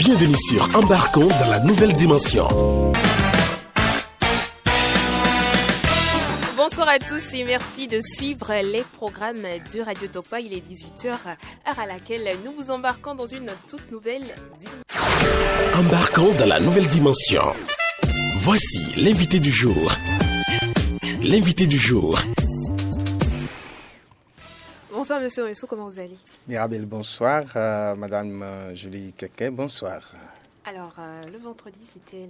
Bienvenue sur Embarquons dans la nouvelle dimension. Bonsoir à tous et merci de suivre les programmes de Radio Topa. Il est 18h, heure à laquelle nous vous embarquons dans une toute nouvelle dimension. Embarquons dans la nouvelle dimension. Voici l'invité du jour. L'invité du jour. Bonsoir Monsieur Rousseau, comment vous allez? Mirabel, bonsoir. Madame Julie Keke, bonsoir. Alors, le vendredi, c'était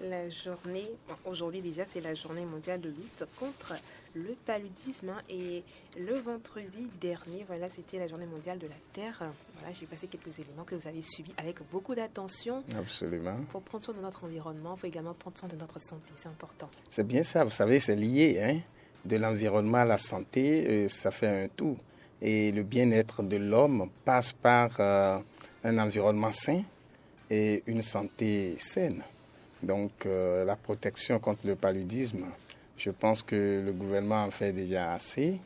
la journée, aujourd'hui déjà, c'est la journée mondiale de lutte contre le paludisme. Et le vendredi dernier, voilà, c'était la journée mondiale de la Terre. Voilà, j'ai passé quelques éléments que vous avez suivis avec beaucoup d'attention. Absolument. Pour prendre soin de notre environnement, il faut également prendre soin de notre santé, c'est important. C'est bien ça, vous savez, c'est lié, hein, de l'environnement à la santé, ça fait un tout. Et le bien-être de l'homme passe par un environnement sain et une santé saine. Donc, la protection contre le paludisme, je pense que le gouvernement en fait déjà assez.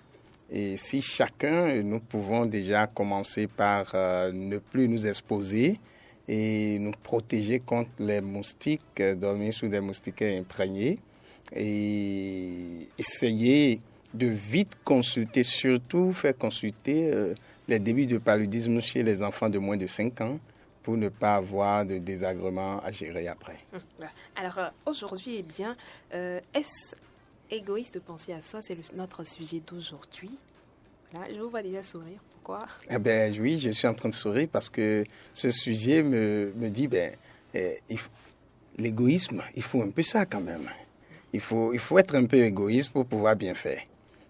Et si chacun, nous pouvons déjà commencer par ne plus nous exposer et nous protéger contre les moustiques, dormir sous des moustiquaires imprégnés et essayer de vite consulter, surtout faire consulter les débuts de paludisme chez les enfants de moins de 5 ans pour ne pas avoir de désagréments à gérer après. Alors aujourd'hui, eh bien, est-ce égoïste de penser à soi? C'est notre sujet d'aujourd'hui. Voilà, je vous vois déjà sourire. Pourquoi? Eh bien, oui, je suis en train de sourire parce que ce sujet me dit, l'égoïsme, il faut un peu ça quand même. Il faut être un peu égoïste pour pouvoir bien faire.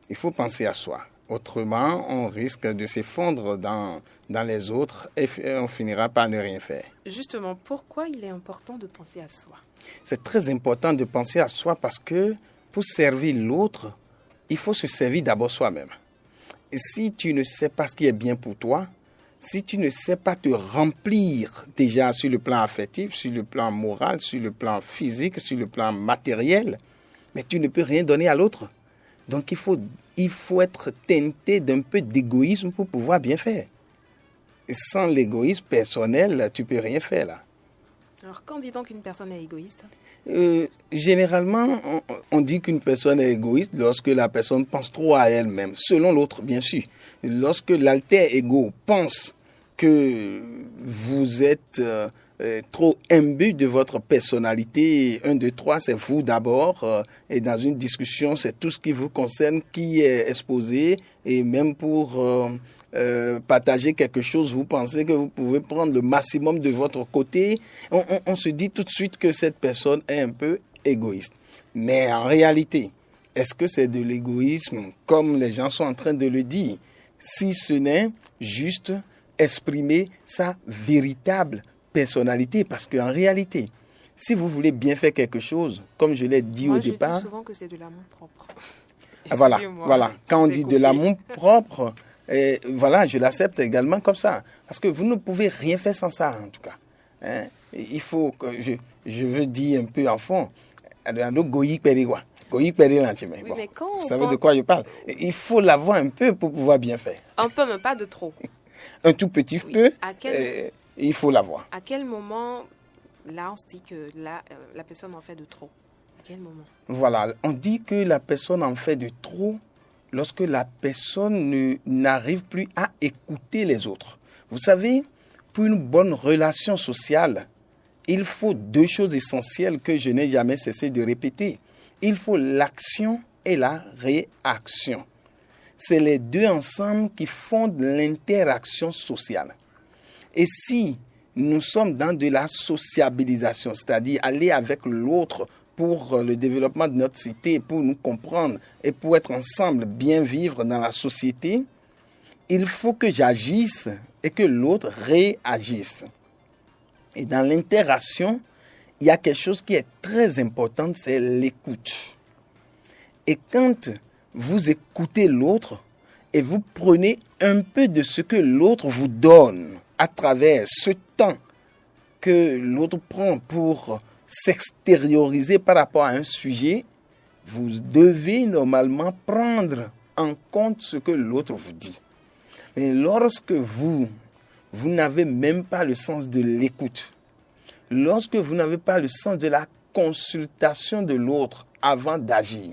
Il faut penser à soi. Autrement, on risque de s'effondrer dans les autres et on finira par ne rien faire. Justement, pourquoi il est important de penser à soi? C'est très important de penser à soi parce que pour servir l'autre, il faut se servir d'abord soi-même. Et si tu ne sais pas ce qui est bien pour toi, si tu ne sais pas te remplir déjà sur le plan affectif, sur le plan moral, sur le plan physique, sur le plan matériel, mais tu ne peux rien donner à l'autre. Donc, il faut être teinté d'un peu d'égoïsme pour pouvoir bien faire. Et sans l'égoïsme personnel, tu ne peux rien faire là. Alors, quand dit-on qu'une personne est égoïste? Généralement, on dit qu'une personne est égoïste lorsque la personne pense trop à elle-même, selon l'autre, bien sûr. Lorsque l'alter ego pense que vous êtes trop imbu de votre personnalité, 1, 2, 3, c'est vous d'abord, et dans une discussion, c'est tout ce qui vous concerne qui est exposé, et même pour partager quelque chose, vous pensez que vous pouvez prendre le maximum de votre côté, on se dit tout de suite que cette personne est un peu égoïste. Mais en réalité, est-ce que c'est de l'égoïsme comme les gens sont en train de le dire, si ce n'est juste exprimer sa véritable personnalité? Parce qu'en réalité, si vous voulez bien faire quelque chose, comme je l'ai dit au départ... Je dis souvent que c'est de l'amour propre. Voilà. Quand on dit de l'amour propre, voilà, je l'accepte également comme ça. Parce que vous ne pouvez rien faire sans ça, en tout cas. Hein? Il faut que... Je veux dire un peu en fond. Oui, mais quand vous savez de quoi je parle. Il faut l'avoir un peu pour pouvoir bien faire. Un peu, mais pas de trop. Un tout petit peu, il faut l'avoir. À quel moment, là, on se dit que la personne en fait de trop? À quel moment? Voilà, on dit que la personne en fait de trop lorsque la personne n'arrive plus à écouter les autres. Vous savez, pour une bonne relation sociale, il faut 2 choses essentielles que je n'ai jamais cessé de répéter. Il faut l'action et la réaction. C'est les 2 ensemble qui font de l'interaction sociale. Et si nous sommes dans de la sociabilisation, c'est-à-dire aller avec l'autre pour le développement de notre cité, pour nous comprendre et pour être ensemble, bien vivre dans la société, il faut que j'agisse et que l'autre réagisse. Et dans l'interaction, il y a quelque chose qui est très important, c'est l'écoute. Et quand vous écoutez l'autre et vous prenez un peu de ce que l'autre vous donne à travers ce temps que l'autre prend pour s'extérioriser par rapport à un sujet, vous devez normalement prendre en compte ce que l'autre vous dit. Mais lorsque vous n'avez même pas le sens de l'écoute, lorsque vous n'avez pas le sens de la consultation de l'autre avant d'agir,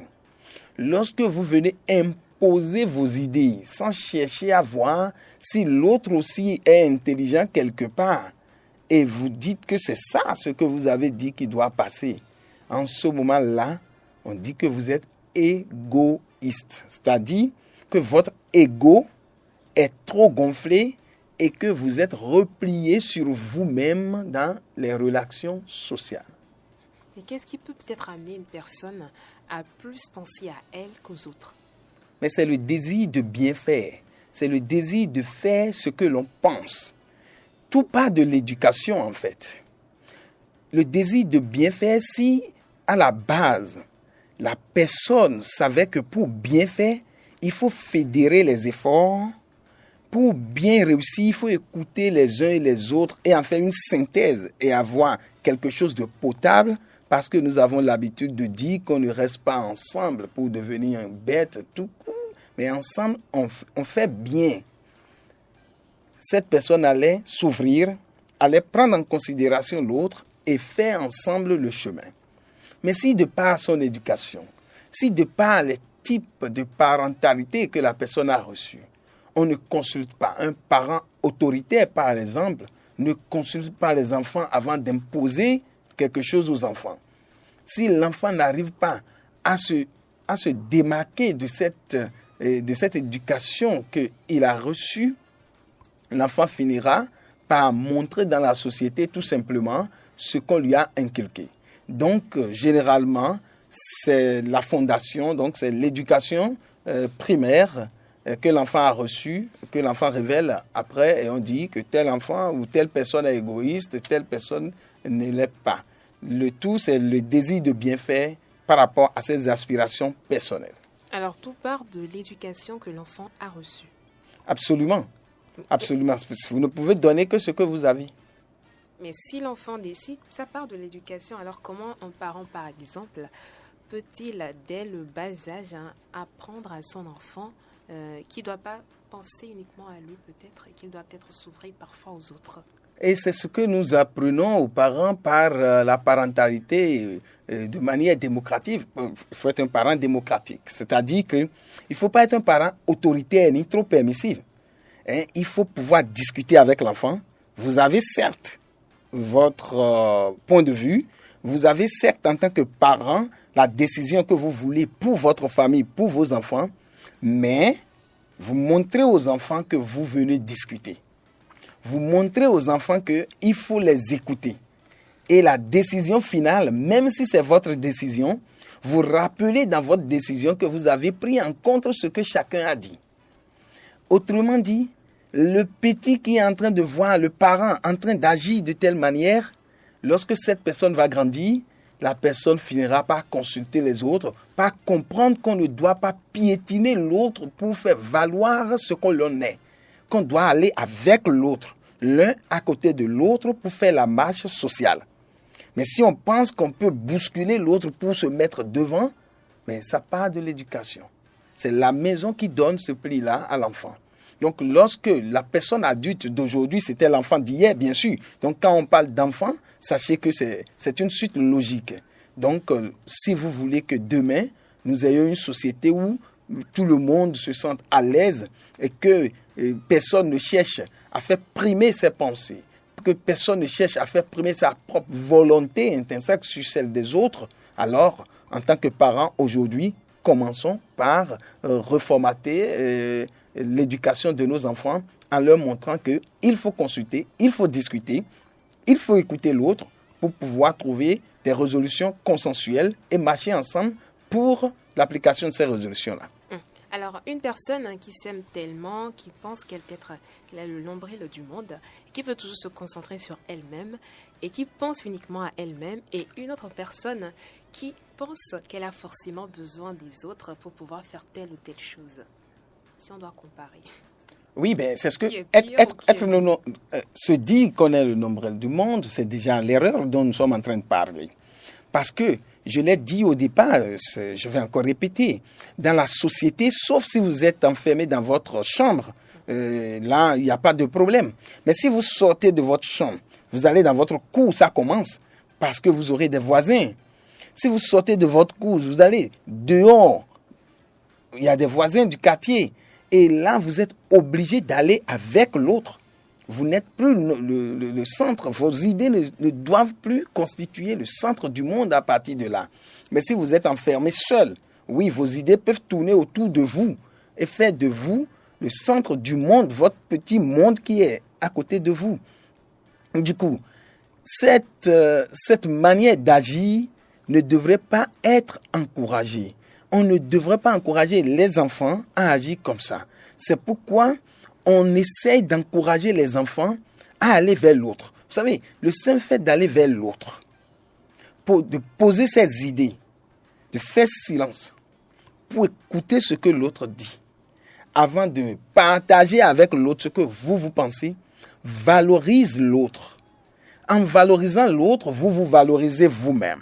lorsque vous venez imposer vos idées sans chercher à voir si l'autre aussi est intelligent quelque part, et vous dites que c'est ça ce que vous avez dit qui doit passer, en ce moment-là, on dit que vous êtes égoïste, c'est-à-dire que votre ego est trop gonflé et que vous êtes replié sur vous-même dans les relations sociales. Et qu'est-ce qui peut peut-être amener une personne à plus penser à elle qu'aux autres? Mais c'est le désir de bien faire. C'est le désir de faire ce que l'on pense. Tout part de l'éducation, en fait. Le désir de bien faire, si à la base, la personne savait que pour bien faire, il faut fédérer les efforts. Pour bien réussir, il faut écouter les uns et les autres et en faire une synthèse et avoir quelque chose de potable, parce que nous avons l'habitude de dire qu'on ne reste pas ensemble pour devenir un bête tout court, mais ensemble, on fait bien. Cette personne allait s'ouvrir, allait prendre en considération l'autre et faire ensemble le chemin. Mais si de par son éducation, si de par les types de parentalité que la personne a reçus, on ne consulte pas. Un parent autoritaire, par exemple, ne consulte pas les enfants avant d'imposer quelque chose aux enfants. Si l'enfant n'arrive pas à se démarquer de cette éducation qu'il a reçue, l'enfant finira par montrer dans la société tout simplement ce qu'on lui a inculqué. Donc, généralement, c'est la fondation, donc c'est l'éducation primaire que l'enfant a reçu, que l'enfant révèle après, et on dit que tel enfant ou telle personne est égoïste, telle personne ne l'est pas. Le tout, c'est le désir de bien faire par rapport à ses aspirations personnelles. Alors, tout part de l'éducation que l'enfant a reçue. Absolument. Absolument. Vous ne pouvez donner que ce que vous avez. Mais si l'enfant décide, ça part de l'éducation. Alors, comment un parent, par exemple, peut-il, dès le bas âge, apprendre à son enfant qu'il ne doit pas penser uniquement à lui peut-être et qu'il doit peut-être s'ouvrir parfois aux autres? Et c'est ce que nous apprenons aux parents par la parentalité de manière démocratique. Il faut être un parent démocratique. C'est-à-dire qu'il ne faut pas être un parent autoritaire ni trop permissif. Il faut pouvoir discuter avec l'enfant. Vous avez certes votre point de vue. Vous avez certes en tant que parent la décision que vous voulez pour votre famille, pour vos enfants. Mais vous montrez aux enfants que vous venez discuter. Vous montrez aux enfants qu'il faut les écouter. Et la décision finale, même si c'est votre décision, vous rappelez dans votre décision que vous avez pris en compte ce que chacun a dit. Autrement dit, le petit qui est en train de voir le parent en train d'agir de telle manière, lorsque cette personne va grandir, la personne finira par consulter les autres, par comprendre qu'on ne doit pas piétiner l'autre pour faire valoir ce qu'on l'on est, qu'on doit aller avec l'autre, l'un à côté de l'autre pour faire la marche sociale. Mais si on pense qu'on peut bousculer l'autre pour se mettre devant, mais ça part de l'éducation. C'est la maison qui donne ce pli-là à l'enfant. Donc, lorsque la personne adulte d'aujourd'hui, c'était l'enfant d'hier, bien sûr. Donc, quand on parle d'enfant, sachez que c'est une suite logique. Donc, si vous voulez que demain, nous ayons une société où tout le monde se sente à l'aise et que personne ne cherche à faire primer ses pensées, que personne ne cherche à faire primer sa propre volonté intrinsèque sur celle des autres, alors, en tant que parents, aujourd'hui, commençons par reformater l'éducation de nos enfants en leur montrant qu'il faut consulter, il faut discuter, il faut écouter l'autre pour pouvoir trouver des résolutions consensuelles et marcher ensemble pour l'application de ces résolutions-là. Alors, une personne qui s'aime tellement, qui pense qu'elle a le nombril du monde, qui veut toujours se concentrer sur elle-même et qui pense uniquement à elle-même, et une autre personne qui pense qu'elle a forcément besoin des autres pour pouvoir faire telle ou telle chose. Si on doit comparer. Oui, ben c'est ce que se dire qu'on est le nombril du monde, c'est déjà l'erreur dont nous sommes en train de parler. Parce que, je l'ai dit au départ, je vais encore répéter, dans la société, sauf si vous êtes enfermé dans votre chambre, là, il n'y a pas de problème. Mais si vous sortez de votre chambre, Vous allez dans votre cour, ça commence parce que vous aurez des voisins. Si vous sortez de votre cour, vous allez dehors. Il y a des voisins du quartier. Et là, vous êtes obligé d'aller avec l'autre. Vous n'êtes plus le centre. Vos idées ne doivent plus constituer le centre du monde à partir de là. Mais si vous êtes enfermé seul, oui, vos idées peuvent tourner autour de vous et faire de vous le centre du monde, votre petit monde qui est à côté de vous. Du coup, cette manière d'agir ne devrait pas être encouragée. On ne devrait pas encourager les enfants à agir comme ça. C'est pourquoi on essaye d'encourager les enfants à aller vers l'autre. Vous savez, le simple fait d'aller vers l'autre, de poser ses idées, de faire silence, pour écouter ce que l'autre dit, avant de partager avec l'autre ce que vous pensez, valorise l'autre. En valorisant l'autre, vous vous valorisez vous-même.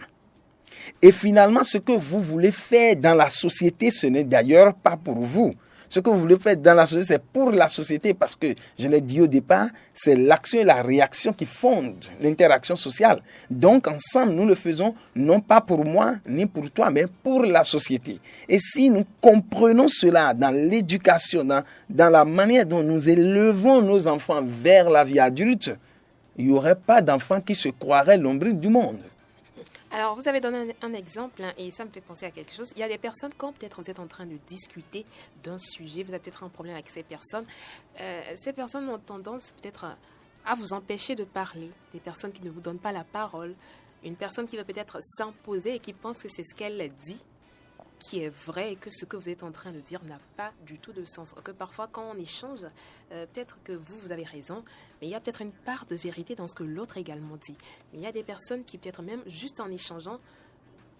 Et finalement, ce que vous voulez faire dans la société, ce n'est d'ailleurs pas pour vous. Ce que vous voulez faire dans la société, c'est pour la société parce que, je l'ai dit au départ, c'est l'action et la réaction qui fondent l'interaction sociale. Donc, ensemble, nous le faisons non pas pour moi ni pour toi, mais pour la société. Et si nous comprenons cela dans l'éducation, dans la manière dont nous élevons nos enfants vers la vie adulte, il n'y aurait pas d'enfants qui se croiraient l'ombril du monde. Alors, vous avez donné un exemple et ça me fait penser à quelque chose. Il y a des personnes, quand peut-être vous êtes en train de discuter d'un sujet, vous avez peut-être un problème avec ces personnes ont tendance peut-être à vous empêcher de parler. Des personnes qui ne vous donnent pas la parole. Une personne qui va peut-être s'imposer et qui pense que c'est ce qu'elle dit qui est vrai et que ce que vous êtes en train de dire n'a pas du tout de sens. Que parfois, quand on échange, peut-être que vous avez raison, mais il y a peut-être une part de vérité dans ce que l'autre également dit. Mais il y a des personnes qui, peut-être même juste en échangeant,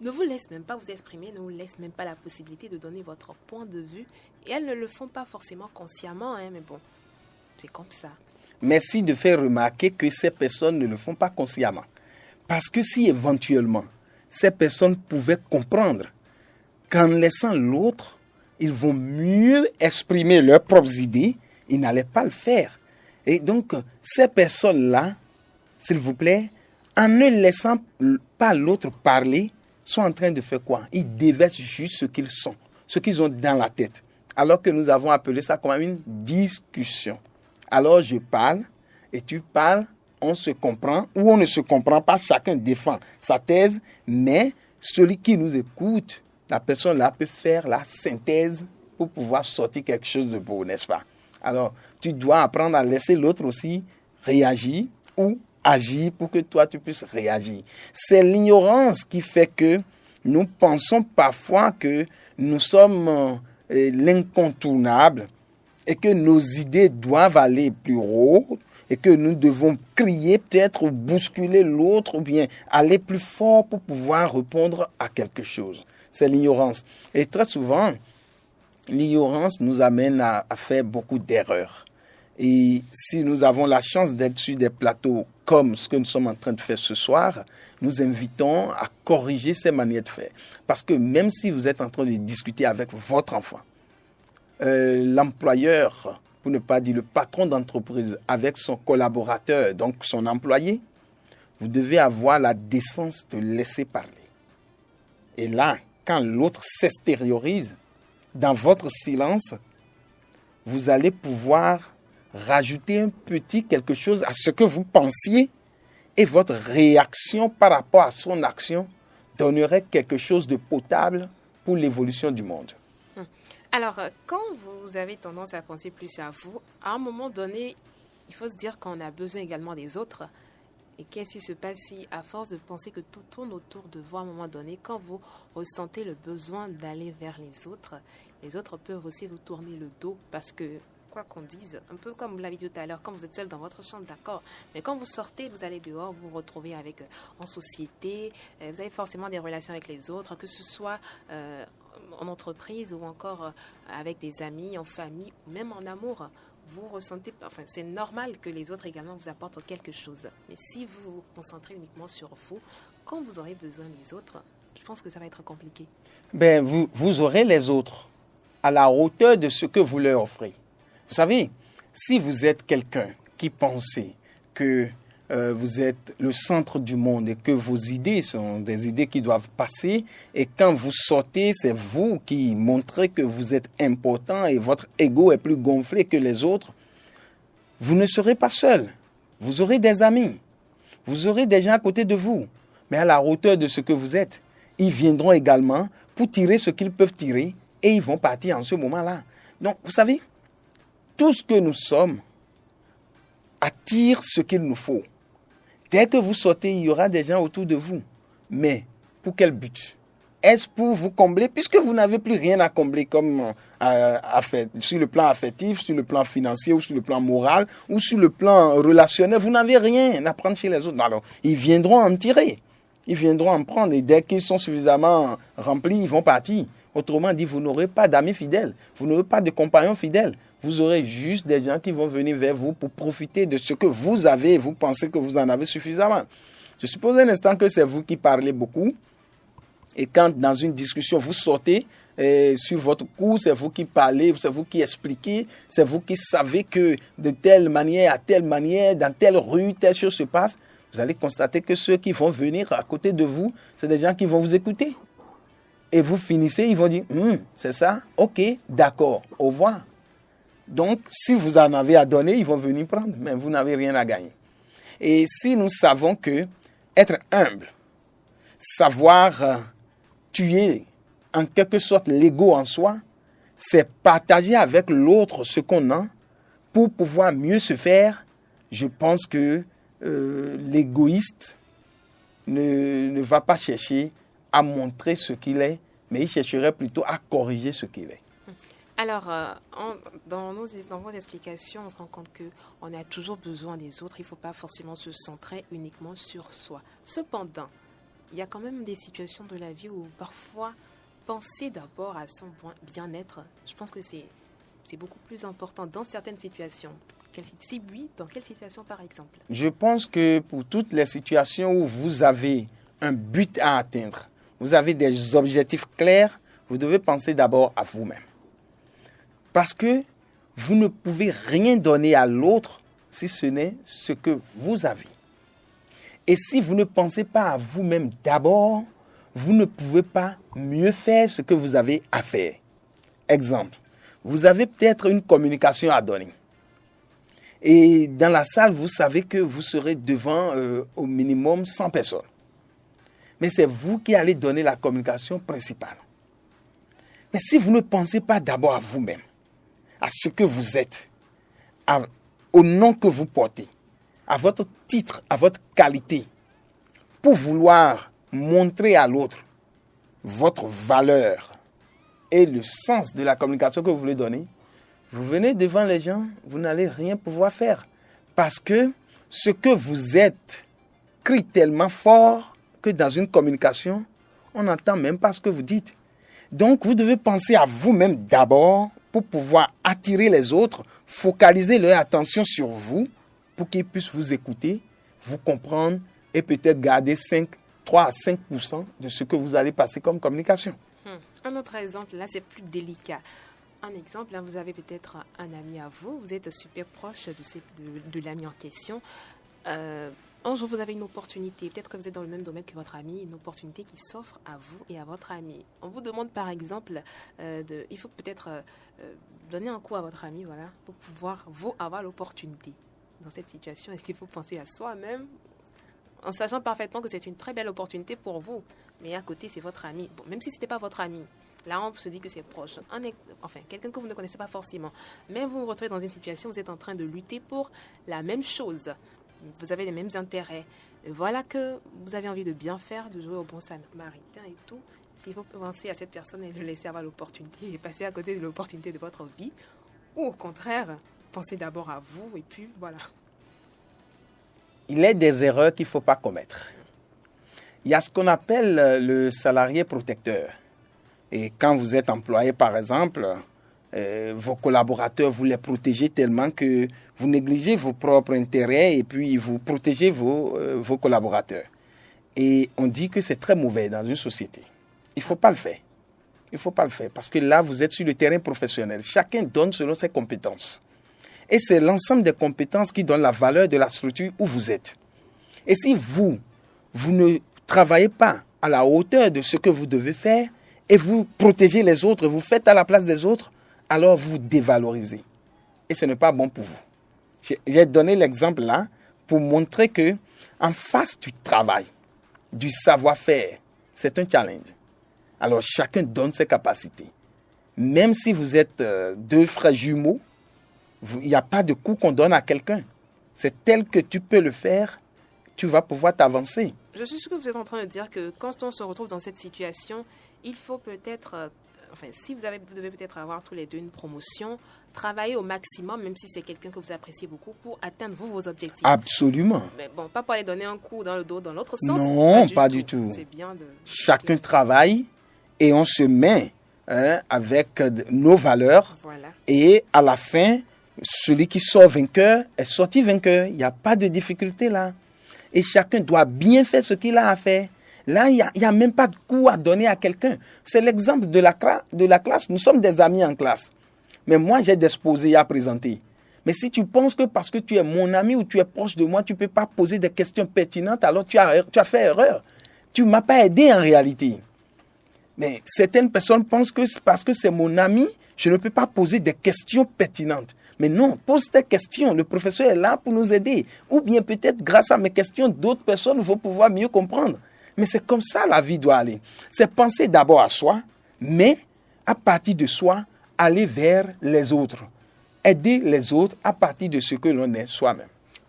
ne vous laissent même pas vous exprimer, ne vous laissent même pas la possibilité de donner votre point de vue. Et elles ne le font pas forcément consciemment, mais bon, c'est comme ça. Merci de faire remarquer que ces personnes ne le font pas consciemment. Parce que si éventuellement, ces personnes pouvaient comprendre qu'en laissant l'autre, ils vont mieux exprimer leurs propres idées, ils n'allaient pas le faire. Et donc, ces personnes-là, s'il vous plaît, en ne laissant pas l'autre parler, sont en train de faire quoi? Ils déversent juste ce qu'ils sont, ce qu'ils ont dans la tête. Alors que nous avons appelé ça comme une discussion. Alors je parle et tu parles, on se comprend ou on ne se comprend pas, chacun défend sa thèse, mais celui qui nous écoute, la personne là peut faire la synthèse pour pouvoir sortir quelque chose de beau, n'est-ce pas? Alors, tu dois apprendre à laisser l'autre aussi réagir ou agir pour que toi, tu puisses réagir. C'est l'ignorance qui fait que nous pensons parfois que nous sommes l'incontournable et que nos idées doivent aller plus haut et que nous devons crier peut-être ou bousculer l'autre ou bien aller plus fort pour pouvoir répondre à quelque chose. C'est l'ignorance. Et très souvent, l'ignorance nous amène à faire beaucoup d'erreurs. Et si nous avons la chance d'être sur des plateaux comme ce que nous sommes en train de faire ce soir, nous invitons à corriger ces manières de faire. Parce que même si vous êtes en train de discuter avec votre enfant, l'employeur, pour ne pas dire le patron d'entreprise, avec son collaborateur, donc son employé, vous devez avoir la décence de laisser parler. Et là, quand l'autre s'extériorise, dans votre silence, vous allez pouvoir rajouter un petit quelque chose à ce que vous pensiez et votre réaction par rapport à son action donnerait quelque chose de potable pour l'évolution du monde. Alors, quand vous avez tendance à penser plus à vous, à un moment donné, il faut se dire qu'on a besoin également des autres. Et qu'est-ce qui se passe si, à force de penser que tout tourne autour de vous, à un moment donné, quand vous ressentez le besoin d'aller vers les autres peuvent aussi vous tourner le dos parce que, quoi qu'on dise, un peu comme vous l'avez dit tout à l'heure, quand vous êtes seul dans votre chambre, d'accord, mais quand vous sortez, vous allez dehors, vous vous retrouvez en société, vous avez forcément des relations avec les autres, que ce soit en entreprise ou encore avec des amis, en famille ou même en amour. Vous ressentez, enfin, c'est normal que les autres également vous apportent quelque chose. Mais si vous vous concentrez uniquement sur vous, quand vous aurez besoin des autres, je pense que ça va être compliqué. Vous aurez les autres à la hauteur de ce que vous leur offrez. Vous savez, si vous êtes quelqu'un qui pensez que vous êtes le centre du monde et que vos idées sont des idées qui doivent passer. Et quand vous sortez, c'est vous qui montrez que vous êtes important et votre ego est plus gonflé que les autres. Vous ne serez pas seul. Vous aurez des amis. Vous aurez des gens à côté de vous. Mais à la hauteur de ce que vous êtes, ils viendront également pour tirer ce qu'ils peuvent tirer et ils vont partir en ce moment-là. Donc, vous savez, tout ce que nous sommes attire ce qu'il nous faut. Dès que vous sortez, il y aura des gens autour de vous. Mais pour quel but? Est-ce pour vous combler? Puisque vous n'avez plus rien à combler comme sur le plan affectif, sur le plan financier ou sur le plan moral ou sur le plan relationnel, vous n'avez rien à prendre chez les autres. Alors, ils viendront en tirer. Ils viendront en prendre et dès qu'ils sont suffisamment remplis, ils vont partir. Autrement dit, vous n'aurez pas d'amis fidèles, vous n'aurez pas de compagnons fidèles. Vous aurez juste des gens qui vont venir vers vous pour profiter de ce que vous avez et vous pensez que vous en avez suffisamment. Je suppose un instant que c'est vous qui parlez beaucoup et quand dans une discussion vous sortez sur votre cours, c'est vous qui parlez, c'est vous qui expliquez, c'est vous qui savez que de telle manière à telle manière, dans telle rue, telle chose se passe. Vous allez constater que ceux qui vont venir à côté de vous, c'est des gens qui vont vous écouter. Et vous finissez, ils vont dire, c'est ça? Ok, d'accord, au revoir. Donc, si vous en avez à donner, ils vont venir prendre, mais vous n'avez rien à gagner. Et si nous savons que être humble, savoir tuer en quelque sorte l'ego en soi, c'est partager avec l'autre ce qu'on a pour pouvoir mieux se faire, je pense que l'égoïste ne va pas chercher à montrer ce qu'il est, mais il chercherait plutôt à corriger ce qu'il est. Alors, dans vos explications, on se rend compte qu'on a toujours besoin des autres. Il ne faut pas forcément se centrer uniquement sur soi. Cependant, il y a quand même des situations de la vie où parfois, penser d'abord à son bien-être, je pense que c'est beaucoup plus important dans certaines situations. Si oui, dans quelle situation par exemple? Je pense que pour toutes les situations où vous avez un but à atteindre, vous avez des objectifs clairs, vous devez penser d'abord à vous-même. Parce que vous ne pouvez rien donner à l'autre si ce n'est ce que vous avez. Et si vous ne pensez pas à vous-même d'abord, vous ne pouvez pas mieux faire ce que vous avez à faire. Exemple, vous avez peut-être une communication à donner. Et dans la salle, vous savez que vous serez devant au minimum 100 personnes. Mais c'est vous qui allez donner la communication principale. Mais si vous ne pensez pas d'abord à vous-même, à ce que vous êtes, au nom que vous portez, à votre titre, à votre qualité, pour vouloir montrer à l'autre votre valeur et le sens de la communication que vous voulez donner, vous venez devant les gens, vous n'allez rien pouvoir faire. Parce que ce que vous êtes crie tellement fort que dans une communication, on n'entend même pas ce que vous dites. Donc, vous devez penser à vous-même d'abord pour pouvoir attirer les autres, focaliser leur attention sur vous pour qu'ils puissent vous écouter, vous comprendre et peut-être garder 3 à 5% de ce que vous allez passer comme communication. Un autre exemple, là, c'est plus délicat. Un exemple, là, vous avez peut-être un ami à vous, vous êtes super proche de l'ami en question. Un jour, vous avez une opportunité, peut-être que vous êtes dans le même domaine que votre ami, une opportunité qui s'offre à vous et à votre ami. On vous demande par exemple, il faut peut-être donner un coup à votre ami, voilà, pour pouvoir vous avoir l'opportunité. Dans cette situation, est-ce qu'il faut penser à soi-même, en sachant parfaitement que c'est une très belle opportunité pour vous, mais à côté, c'est votre ami. Bon, même si ce n'était pas votre ami, là, on se dit que c'est proche. Enfin, quelqu'un que vous ne connaissez pas forcément. Mais vous vous retrouvez dans une situation où vous êtes en train de lutter pour la même chose. Vous avez les mêmes intérêts. Voilà que vous avez envie de bien faire, de jouer au bon samaritain et tout. S'il faut penser à cette personne et le laisser avoir l'opportunité et passer à côté de l'opportunité de votre vie, ou au contraire, pensez d'abord à vous et puis voilà. Il y a des erreurs qu'il ne faut pas commettre. Il y a ce qu'on appelle le salarié protecteur. Et quand vous êtes employé, par exemple, vos collaborateurs, vous les protégez tellement que vous négligez vos propres intérêts et puis vous protégez vos collaborateurs. Et on dit que c'est très mauvais dans une société. Il ne faut pas le faire. Il ne faut pas le faire parce que là, vous êtes sur le terrain professionnel. Chacun donne selon ses compétences. Et c'est l'ensemble des compétences qui donnent la valeur de la structure où vous êtes. Et si vous ne travaillez pas à la hauteur de ce que vous devez faire et vous protégez les autres, vous faites à la place des autres, alors vous dévalorisez. Et ce n'est pas bon pour vous. J'ai donné l'exemple là pour montrer que en face du travail, du savoir-faire, c'est un challenge. Alors chacun donne ses capacités. Même si vous êtes deux frères jumeaux, il n'y a pas de coup qu'on donne à quelqu'un. C'est tel que tu peux le faire, tu vas pouvoir t'avancer. Je suis sûre que vous êtes en train de dire que quand on se retrouve dans cette situation, il faut peut-être, si vous devez peut-être avoir tous les deux une promotion, travailler au maximum, même si c'est quelqu'un que vous appréciez beaucoup, pour atteindre vos objectifs. Absolument. Mais bon, pas pour aller donner un coup dans le dos dans l'autre sens. Non, pas du tout. C'est bien de... Chacun travaille et on se met avec nos valeurs. Voilà. Et à la fin, celui qui sort vainqueur est sorti vainqueur. Il n'y a pas de difficulté là. Et chacun doit bien faire ce qu'il a à faire. Là, il n'y a même pas de coup à donner à quelqu'un. C'est l'exemple de la classe. Nous sommes des amis en classe. Mais moi, j'ai des exposés à présenter. Mais si tu penses que parce que tu es mon ami ou tu es proche de moi, tu ne peux pas poser des questions pertinentes, alors tu as fait erreur. Tu ne m'as pas aidé en réalité. Mais certaines personnes pensent que parce que c'est mon ami, je ne peux pas poser des questions pertinentes. Mais non, pose tes questions. Le professeur est là pour nous aider. Ou bien peut-être grâce à mes questions, d'autres personnes vont pouvoir mieux comprendre. Mais c'est comme ça la vie doit aller. C'est penser d'abord à soi, mais à partir de soi, aller vers les autres. Aider les autres à partir de ce que l'on est soi-même.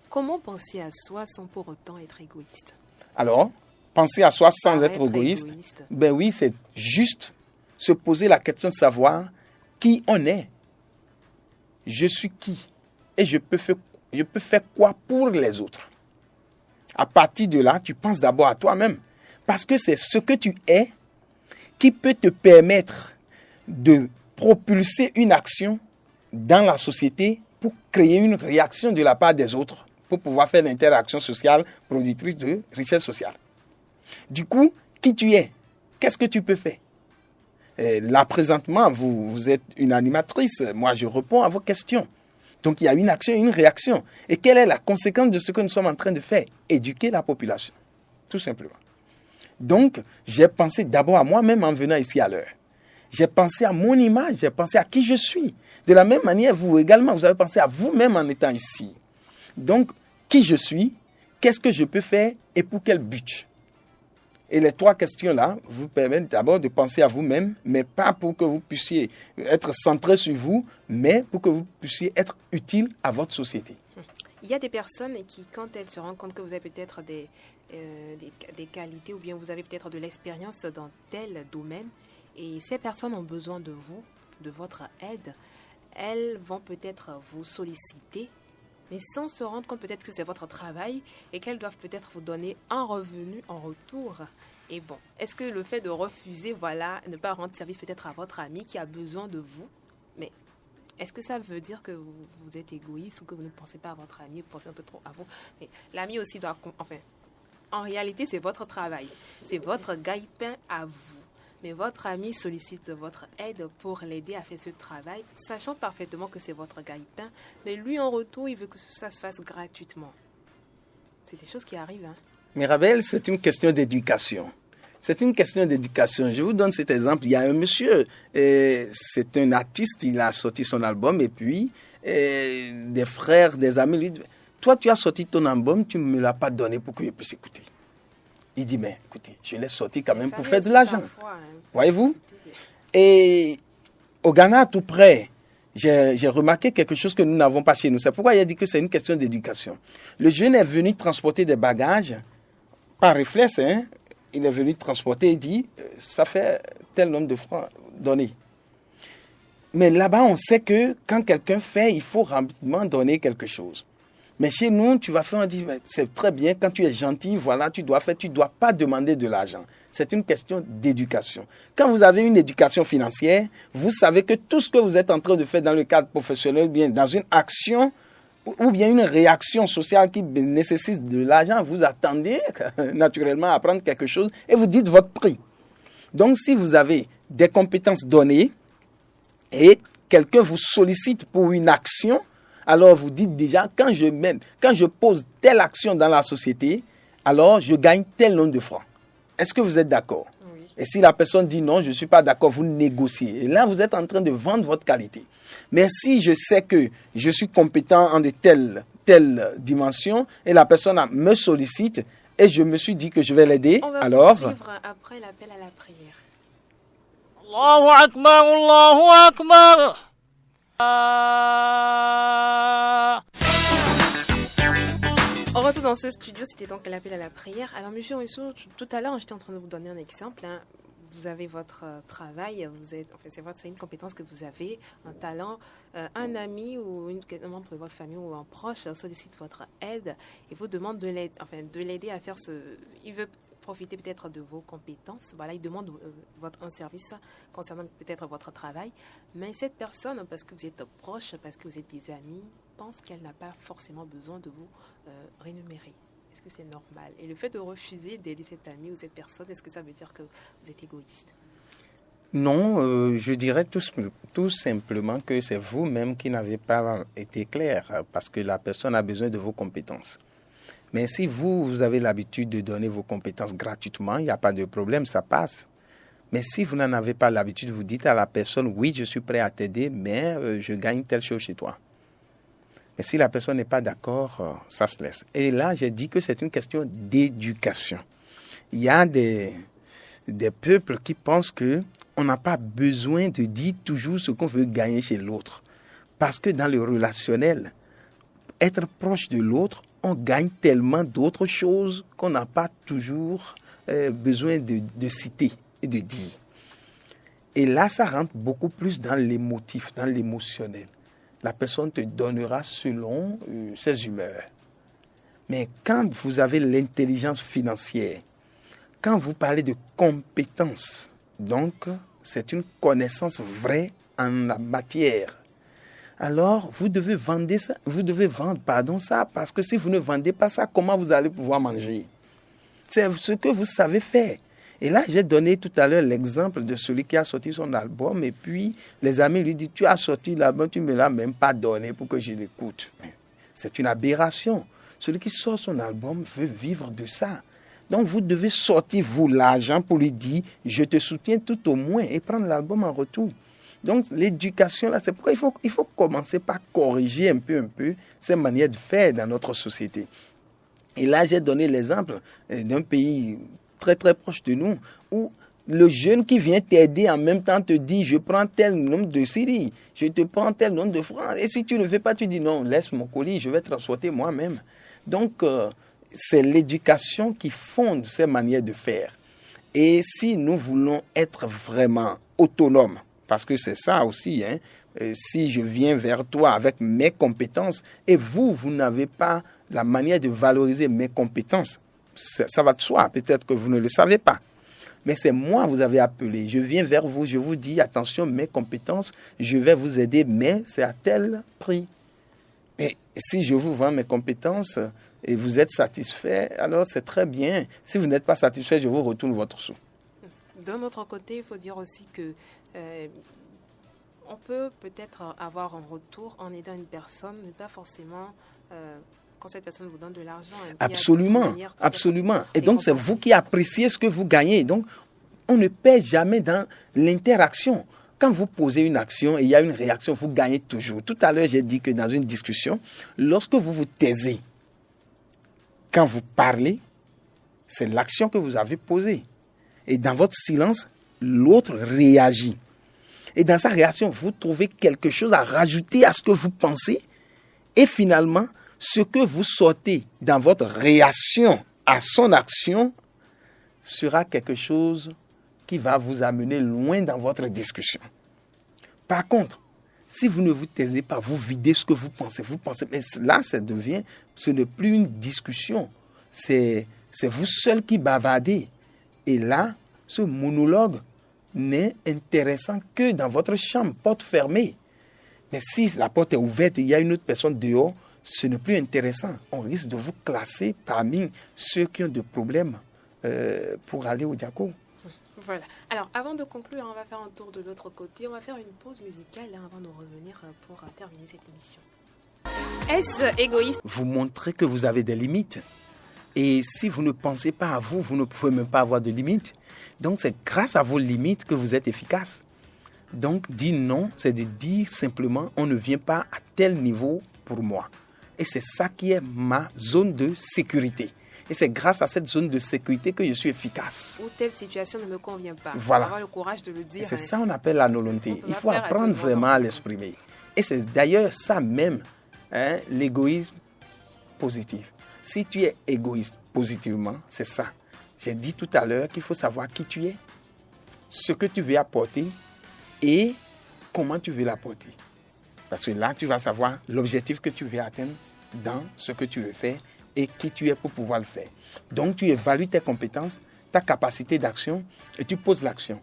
Comment penser à soi sans pour autant être égoïste? Alors, penser à soi sans être égoïste, ben oui, c'est juste se poser la question de savoir qui on est. Je suis qui? Et je peux faire quoi pour les autres? À partir de là, tu penses d'abord à toi-même. Parce que c'est ce que tu es qui peut te permettre de propulser une action dans la société pour créer une réaction de la part des autres, pour pouvoir faire l'interaction sociale productrice de richesse sociale. Du coup, qui tu es? Qu'est-ce que tu peux faire? Là, présentement, vous êtes une animatrice. Moi, je réponds à vos questions. Donc, il y a une action et une réaction. Et quelle est la conséquence de ce que nous sommes en train de faire? Éduquer la population, tout simplement. Donc, j'ai pensé d'abord à moi-même en venant ici à l'heure. J'ai pensé à mon image, j'ai pensé à qui je suis. De la même manière, vous également, vous avez pensé à vous-même en étant ici. Donc, qui je suis, qu'est-ce que je peux faire et pour quel but? Et les trois questions-là vous permettent d'abord de penser à vous-même, mais pas pour que vous puissiez être centré sur vous, mais pour que vous puissiez être utile à votre société. Il y a des personnes qui, quand elles se rendent compte que vous avez peut-être des qualités ou bien vous avez peut-être de l'expérience dans tel domaine, et ces personnes ont besoin de vous, de votre aide, elles vont peut-être vous solliciter, mais sans se rendre compte peut-être que c'est votre travail et qu'elles doivent peut-être vous donner un revenu en retour. Et bon, est-ce que le fait de refuser, ne pas rendre service peut-être à votre ami qui a besoin de vous, mais est-ce que ça veut dire que vous êtes égoïste ou que vous ne pensez pas à votre ami, vous pensez un peu trop à vous? Mais l'ami aussi doit... en réalité, c'est votre travail. C'est votre gagne-pain à vous. Mais votre ami sollicite votre aide pour l'aider à faire ce travail, sachant parfaitement que c'est votre gagne-pain. Mais lui, en retour, il veut que ça se fasse gratuitement. C'est des choses qui arrivent. Mirabel, c'est une question d'éducation. C'est une question d'éducation. Je vous donne cet exemple. Il y a un monsieur, c'est un artiste, il a sorti son album et puis des frères, des amis lui disent, toi tu as sorti ton album, tu ne me l'as pas donné pour que je puisse écouter. Il dit, mais écoutez, je l'ai sorti quand même pour faire de l'argent. Voyez-vous? Et au Ghana, tout près, j'ai remarqué quelque chose que nous n'avons pas chez nous. C'est pourquoi il a dit que c'est une question d'éducation. Le jeune est venu transporter des bagages, par réflexe, il est venu transporter, il dit, ça fait tel nombre de francs donnés. Mais là-bas, on sait que quand quelqu'un fait, il faut rapidement donner quelque chose. Mais chez nous, tu vas faire, on dit, c'est très bien, quand tu es gentil, voilà, tu dois faire, tu ne dois pas demander de l'argent. C'est une question d'éducation. Quand vous avez une éducation financière, vous savez que tout ce que vous êtes en train de faire dans le cadre professionnel, bien dans une action ou bien une réaction sociale qui nécessite de l'argent, vous attendez naturellement à prendre quelque chose et vous dites votre prix. Donc, si vous avez des compétences données et quelqu'un vous sollicite pour une action, alors vous dites déjà, quand je pose telle action dans la société, alors je gagne tel nombre de francs. Est-ce que vous êtes d'accord? Oui. Et si la personne dit non, je ne suis pas d'accord, vous négociez. Et là, vous êtes en train de vendre votre qualité. Mais si je sais que je suis compétent en de telle dimension et la personne me sollicite et je me suis dit que je vais l'aider, On va alors... poursuivre après l'appel à la prière. Allahu Akbar, Allahu Akbar. On retourne dans ce studio, c'était donc l'appel à la prière. Alors, monsieur Rousseau, tout à l'heure, j'étais en train de vous donner un exemple. Vous avez votre travail, c'est une compétence que vous avez, un talent. Un ami ou un membre de votre famille ou un proche sollicite votre aide et vous demande de l'aider à faire il veut profiter peut-être de vos compétences. Voilà, il demande un service concernant peut-être votre travail. Mais cette personne, parce que vous êtes proche, parce que vous êtes des amis, pense qu'elle n'a pas forcément besoin de vous rémunérer. Est-ce que c'est normal? Et le fait de refuser d'aider cet ami ou cette personne, est-ce que ça veut dire que vous êtes égoïste? Non, je dirais tout simplement que c'est vous-même qui n'avez pas été clair parce que la personne a besoin de vos compétences. Mais si vous avez l'habitude de donner vos compétences gratuitement, il n'y a pas de problème, ça passe. Mais si vous n'en avez pas l'habitude, vous dites à la personne, oui, je suis prêt à t'aider, mais je gagne telle chose chez toi. Mais si la personne n'est pas d'accord, ça se laisse. Et là, j'ai dit que c'est une question d'éducation. Il y a des peuples qui pensent qu'on n'a pas besoin de dire toujours ce qu'on veut gagner chez l'autre. Parce que dans le relationnel, être proche de l'autre, on gagne tellement d'autres choses qu'on n'a pas toujours besoin de citer et de dire. Et là, ça rentre beaucoup plus dans l'émotif, dans l'émotionnel. La personne te donnera selon ses humeurs. Mais quand vous avez l'intelligence financière, quand vous parlez de compétences, donc c'est une connaissance vraie en la matière. Alors, vous devez vendre ça, parce que si vous ne vendez pas ça, comment vous allez pouvoir manger? C'est ce que vous savez faire. Et là, j'ai donné tout à l'heure l'exemple de celui qui a sorti son album et puis les amis lui disent, tu as sorti l'album, tu ne me l'as même pas donné pour que je l'écoute. C'est une aberration. Celui qui sort son album veut vivre de ça. Donc, vous devez sortir, vous, l'argent pour lui dire, je te soutiens tout au moins et prendre l'album en retour. Donc, l'éducation, là, c'est pourquoi il faut commencer par corriger un peu ces manières de faire dans notre société. Et là, j'ai donné l'exemple d'un pays très, très proche de nous, où le jeune qui vient t'aider en même temps te dit, je prends tel nombre de céris, je te prends tel nombre de francs. Et si tu ne le fais pas, tu dis, non, laisse mon colis, je vais transporter moi-même. Donc, c'est l'éducation qui fonde ces manières de faire. Et si nous voulons être vraiment autonomes, parce que c'est ça aussi, si je viens vers toi avec mes compétences et vous n'avez pas la manière de valoriser mes compétences, ça va de soi, peut-être que vous ne le savez pas. Mais c'est moi, vous avez appelé, je viens vers vous, je vous dis, attention, mes compétences, je vais vous aider, mais c'est à tel prix. Et si je vous vends mes compétences et vous êtes satisfait, alors c'est très bien. Si vous n'êtes pas satisfait, je vous retourne votre sou. D'un autre côté, il faut dire aussi que on peut peut-être avoir un retour en aidant une personne, mais pas forcément quand cette personne vous donne de l'argent. Absolument. Et donc, c'est vous qui appréciez ce que vous gagnez. Donc, on ne perd jamais dans l'interaction. Quand vous posez une action et il y a une réaction, vous gagnez toujours. Tout à l'heure, j'ai dit que dans une discussion, lorsque vous vous taisez, quand vous parlez, c'est l'action que vous avez posée. Et dans votre silence, l'autre réagit. Et dans sa réaction, vous trouvez quelque chose à rajouter à ce que vous pensez. Et finalement, ce que vous sortez dans votre réaction à son action sera quelque chose qui va vous amener loin dans votre discussion. Par contre, si vous ne vous taisez pas, vous videz ce que vous pensez. Mais là, ce n'est plus une discussion. C'est vous seul qui bavardez. Et là, ce monologue n'est intéressant que dans votre chambre, porte fermée. Mais si la porte est ouverte et il y a une autre personne dehors, ce n'est plus intéressant. On risque de vous classer parmi ceux qui ont des problèmes pour aller au diaco. Voilà. Alors, avant de conclure, on va faire un tour de l'autre côté. On va faire une pause musicale avant de revenir pour terminer cette émission. Est-ce égoïste? Vous montrez que vous avez des limites. Et si vous ne pensez pas à vous, vous ne pouvez même pas avoir de limites. Donc, c'est grâce à vos limites que vous êtes efficace. Donc, dire non, c'est de dire simplement, on ne vient pas à tel niveau pour moi. Et c'est ça qui est ma zone de sécurité. Et c'est grâce à cette zone de sécurité que je suis efficace. Ou telle situation ne me convient pas. Voilà. Avoir le courage de le dire. C'est ça qu'on appelle la volonté. Il faut plaire à tout le apprendre monde. vraiment à l'exprimer. Et c'est d'ailleurs ça même, l'égoïsme positif. Si tu es égoïste positivement, c'est ça. J'ai dit tout à l'heure qu'il faut savoir qui tu es, ce que tu veux apporter et comment tu veux l'apporter. Parce que là, tu vas savoir l'objectif que tu veux atteindre dans ce que tu veux faire et qui tu es pour pouvoir le faire. Donc, tu évalues tes compétences, ta capacité d'action et tu poses l'action.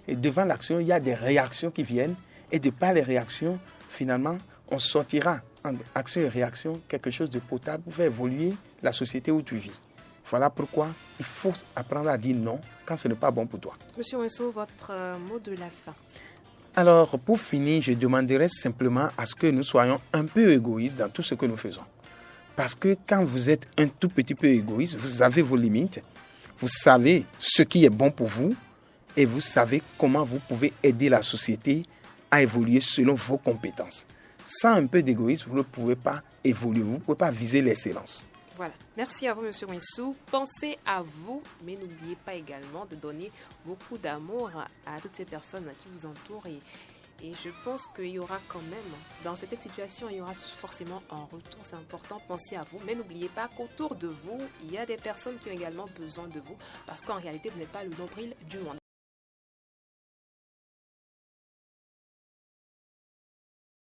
Et devant l'action, il y a des réactions qui viennent et de par les réactions, finalement, on sortira entre action et réaction quelque chose de potable pour faire évoluer la société où tu vis. Voilà pourquoi il faut apprendre à dire non quand ce n'est pas bon pour toi. Monsieur Winsou, votre mot de la fin. Alors, pour finir, je demanderais simplement à ce que nous soyons un peu égoïstes dans tout ce que nous faisons. Parce que quand vous êtes un tout petit peu égoïste, vous avez vos limites, vous savez ce qui est bon pour vous et vous savez comment vous pouvez aider la société à évoluer selon vos compétences. Sans un peu d'égoïsme, vous ne pouvez pas évoluer, vous ne pouvez pas viser l'excellence. Voilà. Merci à vous, Monsieur Winsou. Pensez à vous, mais n'oubliez pas également de donner beaucoup d'amour à toutes ces personnes qui vous entourent. Et je pense qu'il y aura quand même, dans cette situation, il y aura forcément un retour. C'est important, pensez à vous. Mais n'oubliez pas qu'autour de vous, il y a des personnes qui ont également besoin de vous. Parce qu'en réalité, vous n'êtes pas le nombril du monde.